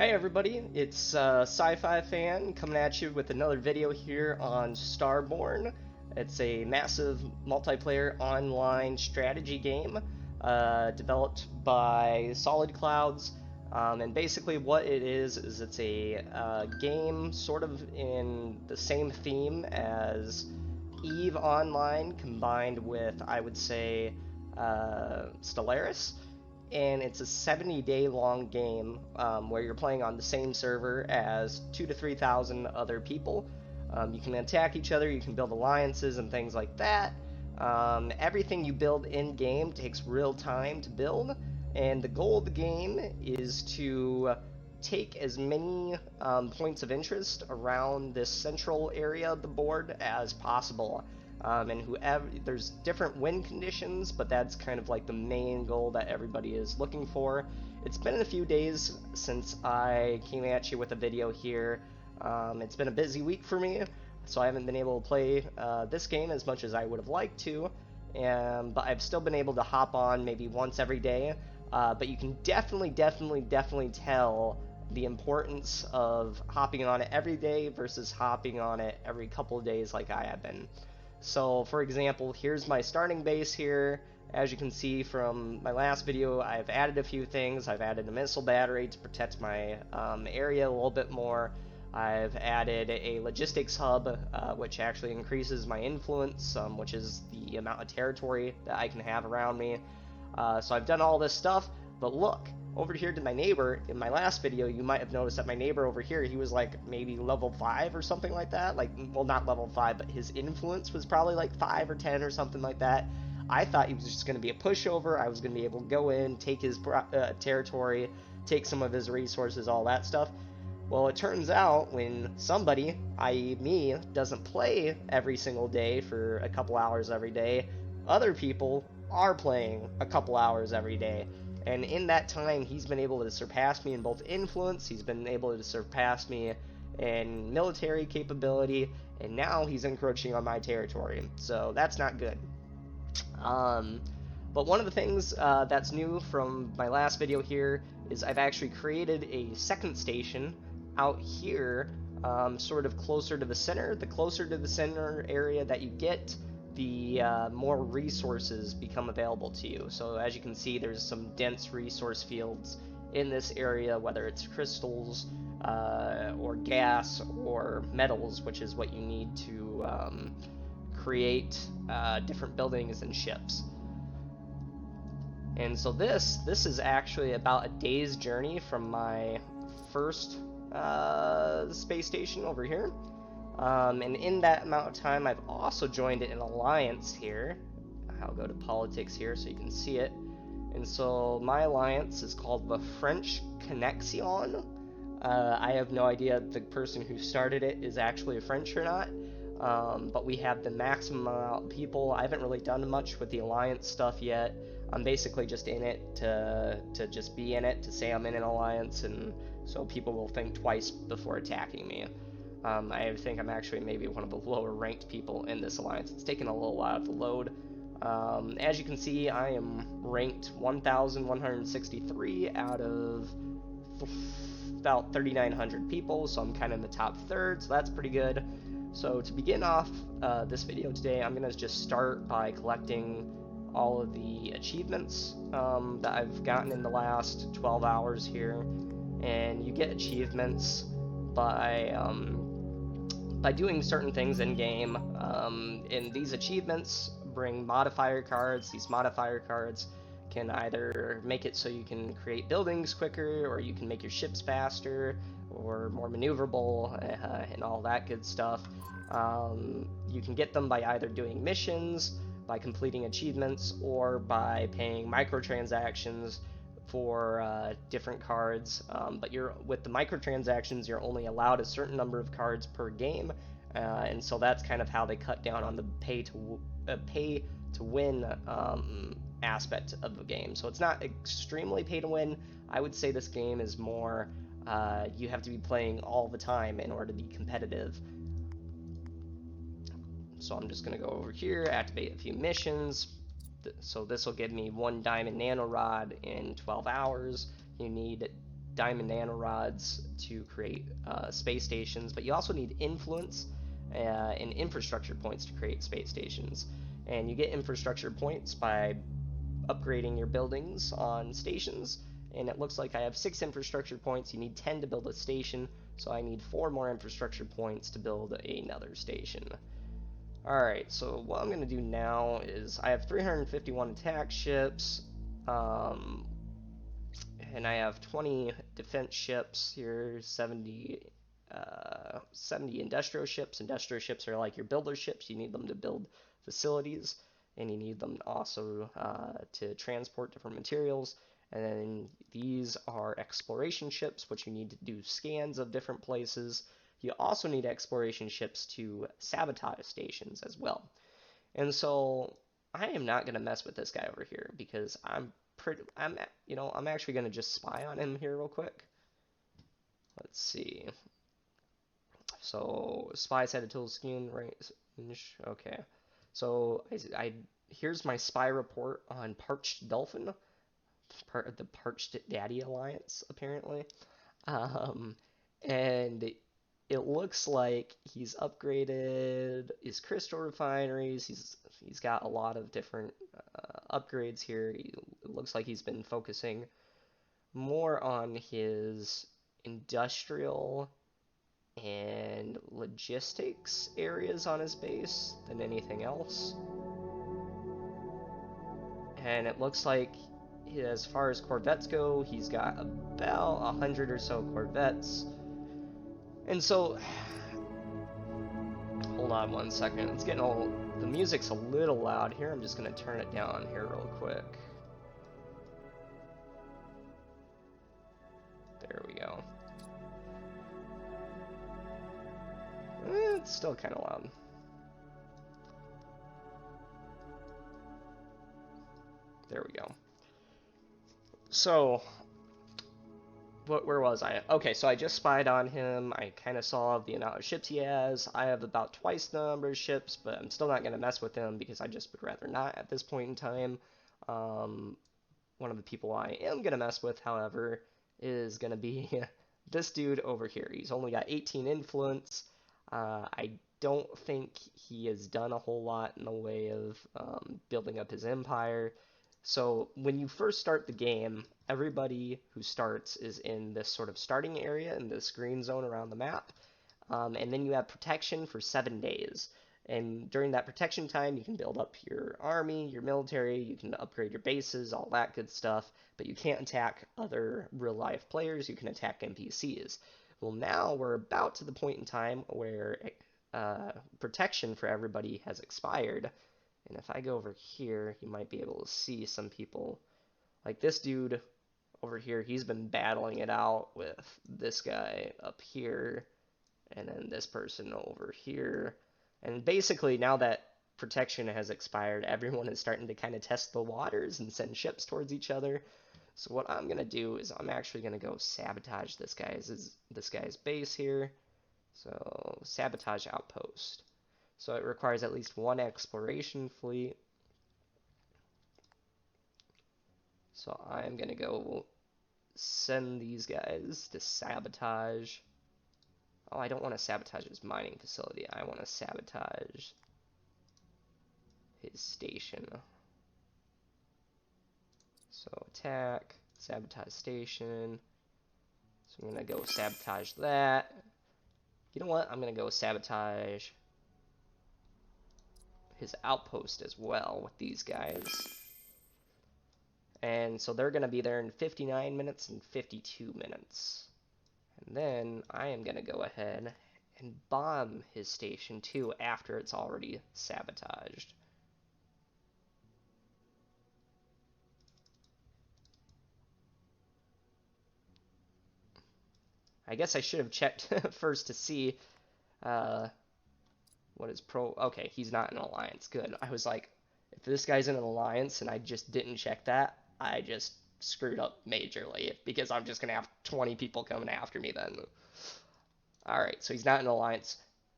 Hey everybody, it's Sci-Fi Fan coming at you with another video here on Starborne. It's a massive multiplayer online strategy game developed by Solid Clouds. And basically what it is it's a game sort of in the same theme as EVE Online combined with, I would say, Stellaris, and it's a 70-day long game where you're playing on the same server as 2,000 to 3,000 other people. You can attack each other, you can build alliances and things like that. Everything you build in game takes real time to build, and the goal of the game is to take as many points of interest around this central area of the board as possible. And whoever, there's different win conditions, but that's kind of like the main goal that everybody is looking for. It's been a few days since I came at you with a video here. It's been a busy week for me, so I haven't been able to play this game as much as I would have liked to, but I've still been able to hop on maybe once every day. But you can definitely tell the importance of hopping on it every day versus hopping on it every couple of days like I have been. So, for example, here's my starting base here. As you can see from my last video, I've added a few things. I've added a missile battery to protect my area a little bit more. I've added a logistics hub, which actually increases my influence, which is the amount of territory that I can have around me. So I've done all this stuff, but look, over here to my neighbor, in my last video, you might have noticed that my neighbor over here, he was like maybe level 5 or something like that. Like, well, not level 5, but his influence was probably like 5 or 10 or something like that. I thought he was just going to be a pushover. I was going to be able to go in, take his territory, take some of his resources, all that stuff. Well, it turns out when somebody, i.e. me, doesn't play every single day for a couple hours every day, other people are playing a couple hours every day. And in that time, he's been able to surpass me in both influence, he's been able to surpass me in military capability, and now he's encroaching on my territory. So that's not good. But one of the things that's new from my last video here is I've actually created a second station out here, sort of closer to the center. The closer to the center area that you get, the more resources become available to you. So as you can see, there's some dense resource fields in this area, whether it's crystals or gas or metals, which is what you need to create different buildings and ships. And so this is actually about a day's journey from my first space station over here. And in that amount of time, I've also joined an alliance here. I'll go to politics here so you can see it. And so my alliance is called the French Connexion. I have no idea if the person who started it is actually French or not. But we have the maximum amount of people. I haven't really done much with the alliance stuff yet. I'm basically just in it to just be in it, to say I'm in an alliance, and so people will think twice before attacking me. I think I'm actually maybe one of the lower ranked people in this alliance. It's taken a little while to load. As you can see, I am ranked 1,163 out of about 3,900 people, so I'm kind of in the top third, so that's pretty good. So to begin off this video today, I'm going to just start by collecting all of the achievements that I've gotten in the last 12 hours here. And you get achievements by doing certain things in game, and these achievements bring modifier cards. These modifier cards can either make it so you can create buildings quicker, or you can make your ships faster or more maneuverable, and all that good stuff. You can get them by either doing missions, by completing achievements, or by paying microtransactions for different cards, but with the microtransactions, you're only allowed a certain number of cards per game, and so that's kind of how they cut down on the pay to win aspect of the game. So it's not extremely pay to win. I would say this game is more you have to be playing all the time in order to be competitive. So I'm just going to go over here, activate a few missions. So this will give me 1 diamond nanorod in 12 hours. You need diamond nanorods to create space stations, but you also need influence and infrastructure points to create space stations. And you get infrastructure points by upgrading your buildings on stations, and it looks like I have 6 infrastructure points. You need 10 to build a station, so I need 4 more infrastructure points to build another station. Alright, so what I'm going to do now is I have 351 attack ships, and I have 20 defense ships here, 70 industrial ships. Industrial ships are like your builder ships. You need them to build facilities, and you need them also to transport different materials. And then these are exploration ships, which you need to do scans of different places. You also need exploration ships to sabotage stations as well. And so I am not going to mess with this guy over here because I'm actually going to just spy on him here real quick. Let's see. So spies had a total skin range. Okay. So here's my spy report on Parched Dolphin, part of the Parched Daddy Alliance, apparently. And it looks like he's upgraded his crystal refineries. He's got a lot of different upgrades here. It looks like he's been focusing more on his industrial and logistics areas on his base than anything else. And it looks like as far as Corvettes go, he's got about 100 or so Corvettes. And so, hold on one second. It's getting the music's a little loud here. I'm just going to turn it down here real quick. There we go. It's still kind of loud. There we go. So, where was I? Okay, so I just spied on him. I kind of saw the amount of ships he has. I have about twice the number of ships, but I'm still not going to mess with him because I just would rather not at this point in time. One of the people I am going to mess with, however, is going to be this dude over here. He's only got 18 influence. I don't think he has done a whole lot in the way of building up his empire. So when you first start the game, everybody who starts is in this sort of starting area in this green zone around the map. And then you have protection for 7 days. And during that protection time, you can build up your army, your military, you can upgrade your bases, all that good stuff. But you can't attack other real-life players, you can attack NPCs. Well, now we're about to the point in time where protection for everybody has expired. And if I go over here, you might be able to see some people. Like this dude over here, he's been battling it out with this guy up here, and then this person over here. And basically, now that protection has expired, everyone is starting to kind of test the waters and send ships towards each other. So what I'm going to do is I'm actually going to go sabotage this guy's base here. So sabotage outpost. So it requires at least 1 exploration fleet. So I'm going to go send these guys to sabotage. Oh, I don't want to sabotage his mining facility. I want to sabotage his station. So attack, sabotage station. So I'm going to go sabotage that. You know what? I'm going to go sabotage his outpost as well with these guys. And so they're going to be there in 59 minutes and 52 minutes. And then I am going to go ahead and bomb his station too after it's already sabotaged. I guess I should have checked first to see what is pro. Okay, he's not in an alliance. Good. I was like, if this guy's in an alliance and I just didn't check that, I just screwed up majorly because I'm just going to have 20 people coming after me then. Alright, so he's not in an alliance.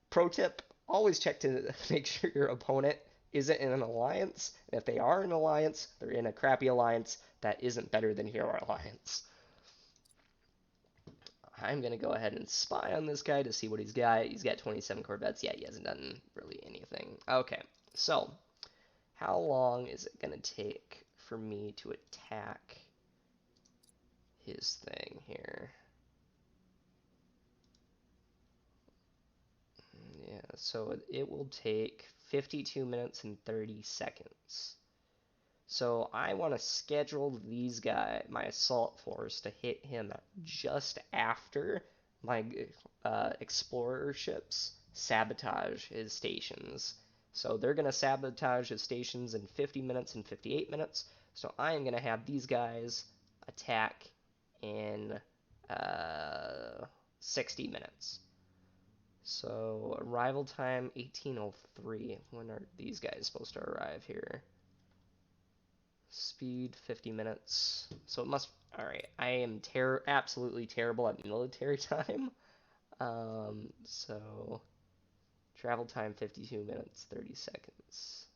Pro tip, always check to make sure your opponent isn't in an alliance. And if they are in an alliance, they're in a crappy alliance that isn't better than your alliance. I'm going to go ahead and spy on this guy to see what he's got. He's got 27 Corvettes. Yeah, he hasn't done really anything. Okay, so how long is it going to take for me to attack his thing here? Yeah, so it will take 52 minutes and 30 seconds. So I want to schedule my assault force, to hit him just after my explorer ships sabotage his stations. So they're going to sabotage his stations in 50 minutes and 58 minutes. So I am going to have these guys attack in 60 minutes. So arrival time 1803. When are these guys supposed to arrive here? Speed 50 minutes. So it must. All right. I am absolutely terrible at military time. So travel time 52 minutes 30 seconds.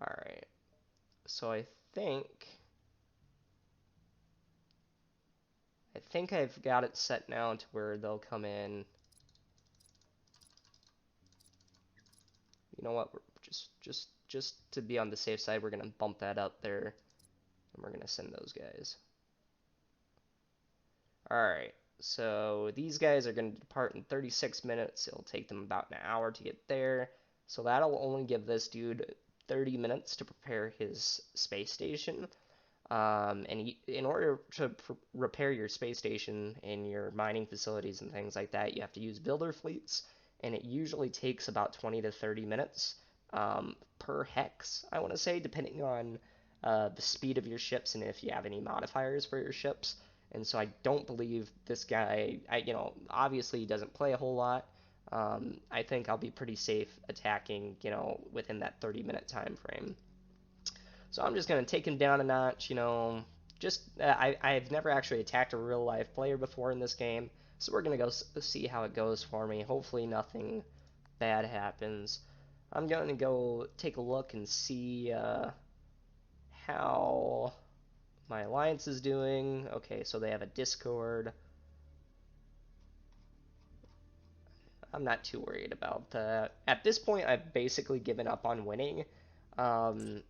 All right. So I think I've got it set now to where they'll come in. You know what? We're just to be on the safe side, we're gonna bump that up there, and we're gonna send those guys. All right. So these guys are going to depart in 36 minutes. It'll take them about an hour to get there. So that'll only give this dude 30 minutes to prepare his space station. And in order to repair your space station and your mining facilities and things like that, you have to use builder fleets, and it usually takes about 20 to 30 minutes per hex, I want to say, depending on the speed of your ships and if you have any modifiers for your ships. And so I don't believe this guy, obviously he doesn't play a whole lot. I think I'll be pretty safe attacking, within that 30-minute time frame. So I'm just going to take him down a notch, I've never actually attacked a real life player before in this game, so we're going to go see how it goes for me. Hopefully nothing bad happens. I'm going to go take a look and see how my alliance is doing. Okay, so they have a Discord. I'm not too worried about that. At this point, I've basically given up on winning. Um,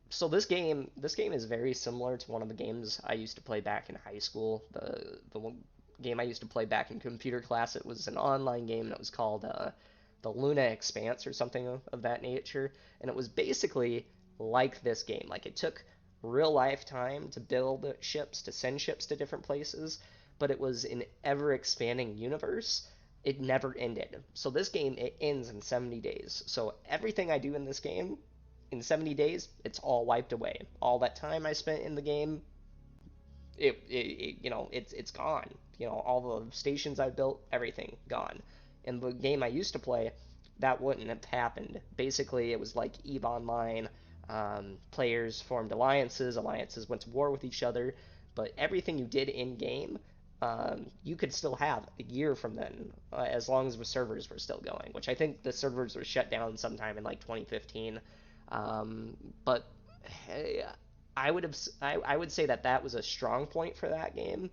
so this game is very similar to one of the games I used to play back in high school. The game I used to play back in computer class. It was an online game, and it was called the Luna Expanse or something of that nature. And it was basically like this game. Like, it took real life time to build ships, to send ships to different places, but it was an ever expanding universe. It never ended. So this game, it ends in 70 days. So everything I do in this game, in 70 days, it's all wiped away. All that time I spent in the game, it's gone. All the stations I built, everything gone. In the game I used to play, that wouldn't have happened. Basically, it was like EVE Online. Players formed alliances went to war with each other, but everything you did in game, you could still have a year from then, as long as the servers were still going, which I think the servers were shut down sometime in like 2015. But I would say that was a strong point for that game.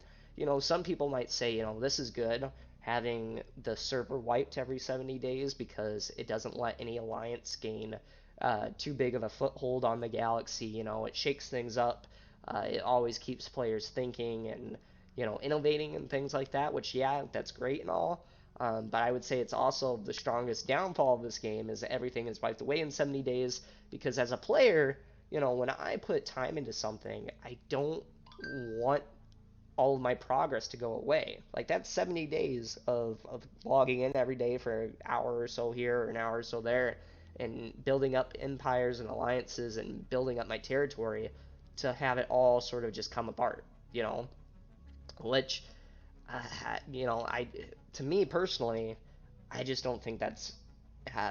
Some people might say, this is good having the server wiped every 70 days because it doesn't let any alliance gain too big of a foothold on the galaxy. It shakes things up. It always keeps players thinking and innovating and things like that. Which, yeah, that's great and all. But I would say it's also the strongest downfall of this game is that everything is wiped away in 70 days. Because as a player, when I put time into something, I don't want all of my progress to go away. Like, that's 70 days of logging in every day for an hour or so here or an hour or so there and building up empires and alliances and building up my territory to have it all sort of just come apart, which, I to me personally, I just don't think that's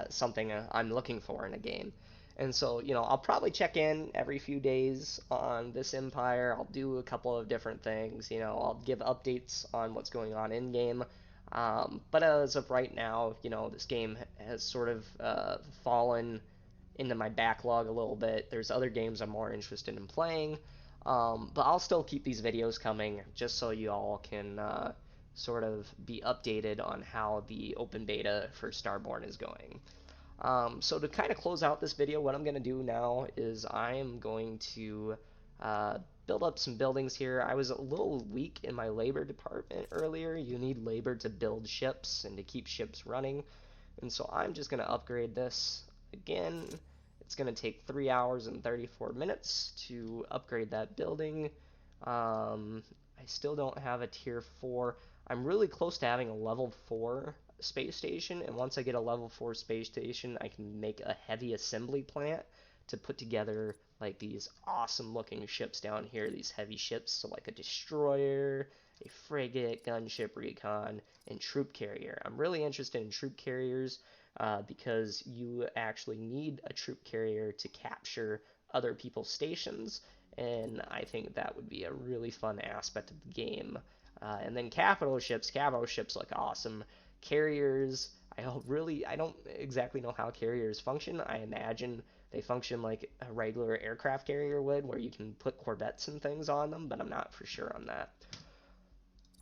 something I'm looking for in a game. And so, I'll probably check in every few days on this empire. I'll do a couple of different things. I'll give updates on what's going on in game. But as of right now, you know, this game has sort of fallen into my backlog a little bit. There's other games I'm more interested in playing, but I'll still keep these videos coming just so you all can sort of be updated on how the open beta for Starborne is going. So to kind of close out this video, what I'm going to do now is I am going to uh, build up some buildings here. I was a little weak in my labor department earlier. You need labor to build ships and to keep ships running. And so I'm just going to upgrade this again. It's going to take 3 hours and 34 minutes to upgrade that building. I still don't have a tier 4. I'm really close to having a level 4 space station, and once I get a level 4 space station, I can make a heavy assembly plant to put together like these awesome looking ships down here, these heavy ships, so like a destroyer, a frigate, gunship, recon, and troop carrier. I'm really interested in troop carriers because you actually need a troop carrier to capture other people's stations, and I think that would be a really fun aspect of the game. And then capital ships look awesome. Carriers, I don't exactly know how carriers function. I imagine they function like a regular aircraft carrier would, where you can put corvettes and things on them, but I'm not for sure on that.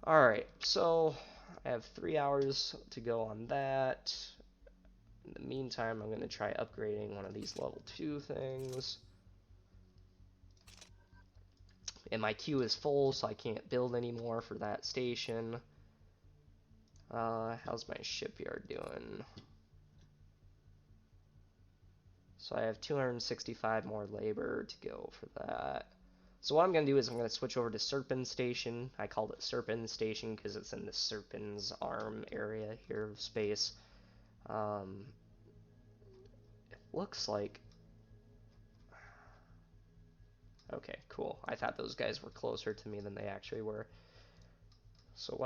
Alright, so I have 3 hours to go on that. In the meantime, I'm going to try upgrading one of these level 2 things. And my queue is full, so I can't build anymore for that station. How's my shipyard doing? So I have 265 more labor to go for that. So what I'm going to do is I'm going to switch over to Serpent Station. I called it Serpent Station because it's in the Serpent's arm area here of space. It looks like... Okay, cool. I thought those guys were closer to me than they actually were. So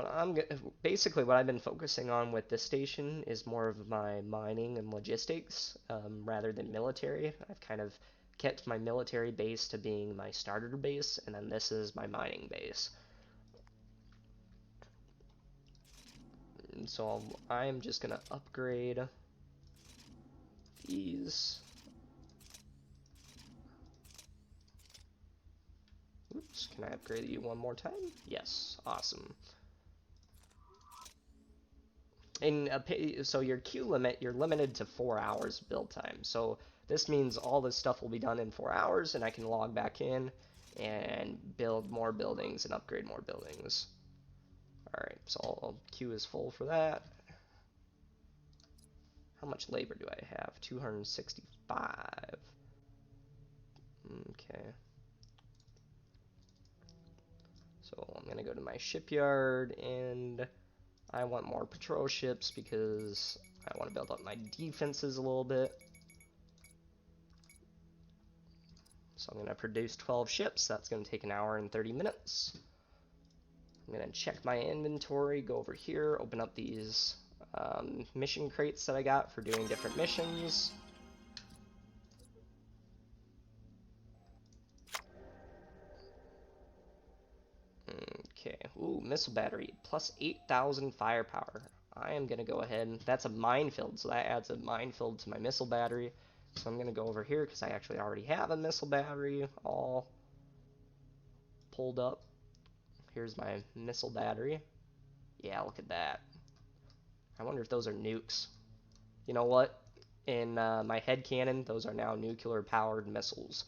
basically what I've been focusing on with this station is more of my mining and logistics rather than military. I've kind of kept my military base to being my starter base, and then this is my mining base. And so I'm just gonna upgrade these. Oops, can I upgrade you one more time? Yes, awesome. And so your queue limit, you're limited to 4 hours build time. So this means all this stuff will be done in 4 hours, and I can log back in and build more buildings and upgrade more buildings. Alright, so queue is full for that. How much labor do I have? 265. Okay. So I'm going to go to my shipyard, and I want more patrol ships because I want to build up my defenses a little bit. So I'm going to produce 12 ships. That's going to take 1 hour and 30 minutes. I'm going to check my inventory, go over here, open up these mission crates that I got for doing different missions. Okay, ooh, missile battery, plus 8,000 firepower. I am going to go ahead, that's a minefield, so that adds a minefield to my missile battery. So I'm going to go over here because I actually already have a missile battery all pulled up. Here's my missile battery. Yeah, look at that. I wonder if those are nukes. You know what? In my head cannon, those are now nuclear powered missiles.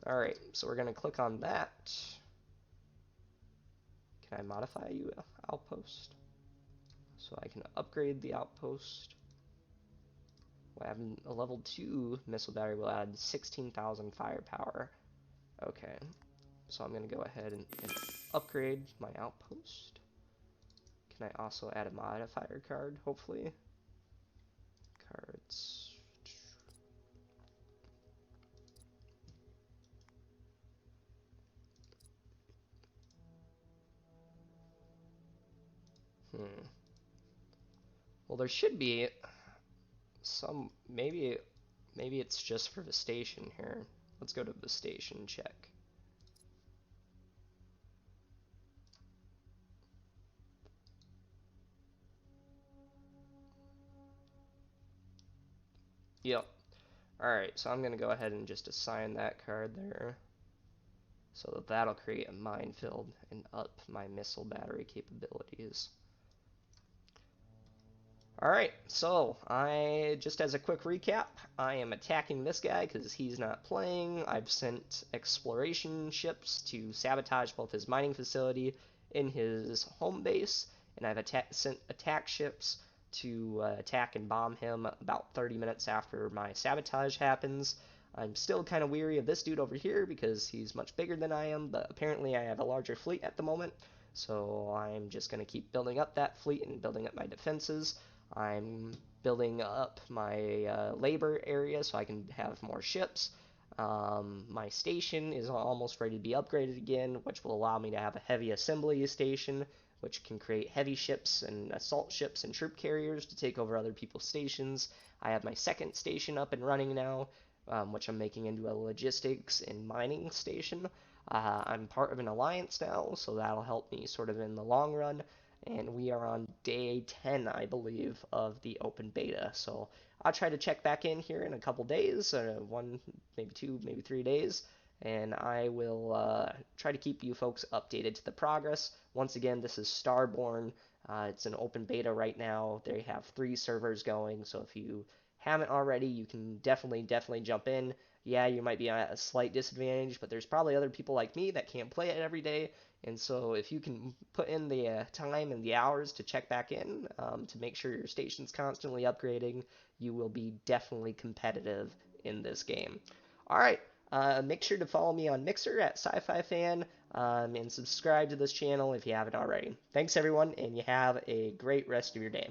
Alright, so we're going to click on that. Can I modify you outpost? So I can upgrade the outpost. We'll have a level 2 missile battery will add 16,000 firepower. Okay, so I'm going to go ahead and upgrade my outpost. Can I also add a modifier card, hopefully? Cards. Well, there should be some, maybe it's just for the station here. Let's go to the station, check. Yep. Alright, so I'm going to go ahead and just assign that card there. So that that'll create a minefield and up my missile battery capabilities. Alright, so just as a quick recap, I am attacking this guy because he's not playing. I've sent exploration ships to sabotage both his mining facility in his home base, and I've sent attack ships to attack and bomb him about 30 minutes after my sabotage happens. I'm still kind of weary of this dude over here because he's much bigger than I am, but apparently I have a larger fleet at the moment, so I'm just going to keep building up that fleet and building up my defenses. I'm building up my labor area so I can have more ships. My station is almost ready to be upgraded again, which will allow me to have a heavy assembly station, which can create heavy ships and assault ships and troop carriers to take over other people's stations. I have my second station up and running now, which I'm making into a logistics and mining station. I'm part of an alliance now, so that'll help me sort of in the long run. And we are on day 10, I believe, of the open beta. So I'll try to check back in here in a couple days, one, maybe 2, maybe 3 days, and I will try to keep you folks updated to the progress. Once again, this is Starborne. It's an open beta right now. They have 3 servers going, so if you haven't already, you can definitely jump in. Yeah, you might be at a slight disadvantage, but there's probably other people like me that can't play it every day. And so if you can put in the time and the hours to check back in to make sure your station's constantly upgrading, you will be definitely competitive in this game. All right, make sure to follow me on Mixer at Sci-Fi Fan and subscribe to this channel if you haven't already. Thanks everyone, and you have a great rest of your day.